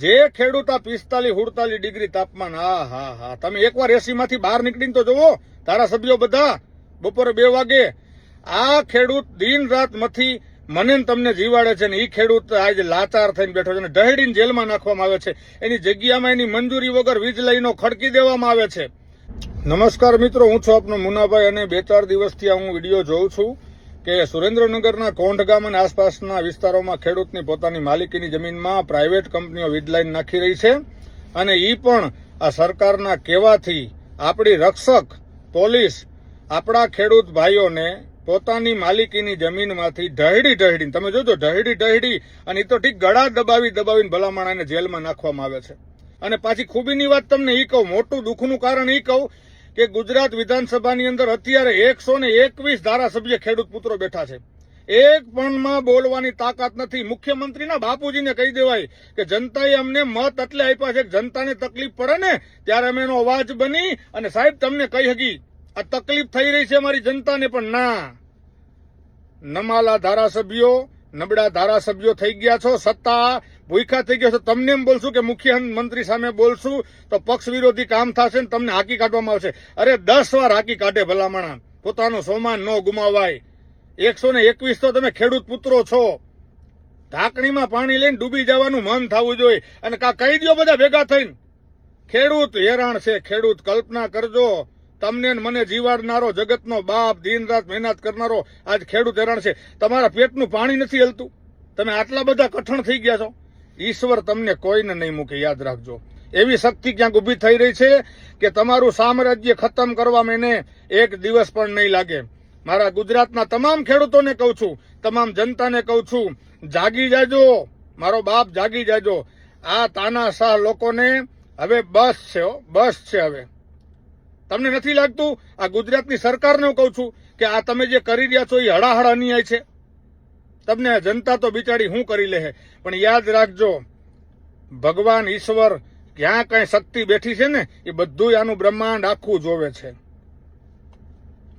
જે ખેડૂત આ 45-47 ડિગ્રી તાપમાન, હા તમે એકવાર એસી માંથી બહાર નીકળીને તો જોવો, ધારાસભ્યો બધા બપોરે 2 વાગે આ ખેડૂત દિન રાત મથી મને ને તમને જીવાડે છે ને એ ખેડૂત આજે લાચાર થઈને બેઠો છે ને ઢહેડીને જેલમાં નાખવામાં આવે છે. એની જગ્યામાં એની મંજૂરી વગર વીજ લાઈનો ખડકી દેવામાં આવે છે. નમસ્કાર મિત્રો, હું છું આપનો મુનાભાઈ અને 2-4 દિવસથી હું વિડીયો જોઉં છું કે સુરેન્દ્રનગરના કોંઢ ગામ અને આસપાસના વિસ્તારોમાં ખેડૂતની પોતાની માલિકીની જમીનમાં પ્રાઇવેટ કંપનીઓ વીજ લાઈન નાખી રહી છે અને એ પણ આ સરકારના કહેવાથી આપણી રક્ષક પોલીસ આપણા ખેડૂત ભાઈઓને પોતાની માલિકીની જમીનમાંથી ઢહેડીને તમે જોજો ઢહેડી અને એ તો ઠીક ગળા દબાવીને ભલામણાને જેલમાં નાખવામાં આવે છે. અને પાછી ખૂબીની વાત તમને એ કહું, મોટું દુઃખનું કારણ એ કહું કે ગુજરાત વિધાનસભાની અંદર અત્યારે 121 ધારાસભ્ય ખેડૂત પુત્રો બેઠા છે. એક પણમાં બોલવાની તાકાત નથી. મુખ્યમંત્રીના બાપુજીને કહી દેવાય કે જનતાએ અમને મત એટલે આપ્યા છે કે જનતાને તકલીફ પડે ને ત્યારે અમે એનો અવાજ બની અને સાહેબ તમને કહી શકી આ તકલીફ થઈ રહી છે અમારી જનતાને, પણ ના, નમાલા ધારાસભ્યો, નબળા ધારાસભ્યો થઈ ગયા છો, સત્તા ભૂખા થઈ ગયા છો. તમને એમ બોલશું કે મુખ્યમંત્રી સામે બોલશું તો પક્ષ વિરોધી કામ થશે ને તમને હાકી કાઢવામાં આવશે. અરે 10 વાર હાકી કાઢે ભલામણા, પોતાનું સોમાન ન ગુમાવાય. 121 તો તમે ખેડૂત પુત્રો છો. ઢાંકણીમાં પાણી લઈને ડૂબી જવાનું મન થવું જોઈએ અને કહી દો બધા ભેગા થઈને ખેડૂત હેરાન છે. ખેડૂત, કલ્પના કરજો, તમને મને જીવાડનારો જગતનો બાપ, દિન રાત મહેનત કરનારો આજ ખેડૂત હેરાન છે. તમારા પેટનું પાણી નથી હલતું, તમે આટલા બધા કઠણ થઈ ગયા છો. ઈશ્વર તમને કોઈને નહીં મૂકે, યાદ રાખજો. એવી શક્તિ ક્યાંક ઉભી થઈ રહી છે કે તમારું સામ્રાજ્ય ખતમ કરવામાં એને એક દિવસ પણ નહીં લાગે. મારા ગુજરાતના તમામ ખેડૂતોને કહું છું, તમામ જનતાને કહું છું, જાગી જાજો, મારો બાપ જાગી જાજો. આ તાનાશાહ લોકોને હવે બસ છે. હવે તમને નથી લાગતું આ ગુજરાતની સરકારને હું કહું છું કે આ તમે જે કરી રહ્યા છો એ હળાહળ અન્યાય છે? તમને જનતા તો બિચારી શું કરી લે, પણ યાદ રાખજો, ભગવાન ઈશ્વર ક્યાં કઈ શક્તિ બેઠી છે ને એ બધું આનું બ્રહ્માંડ આખું જોવે છે.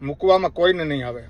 મૂકવામાં કોઈને નહીં આવે.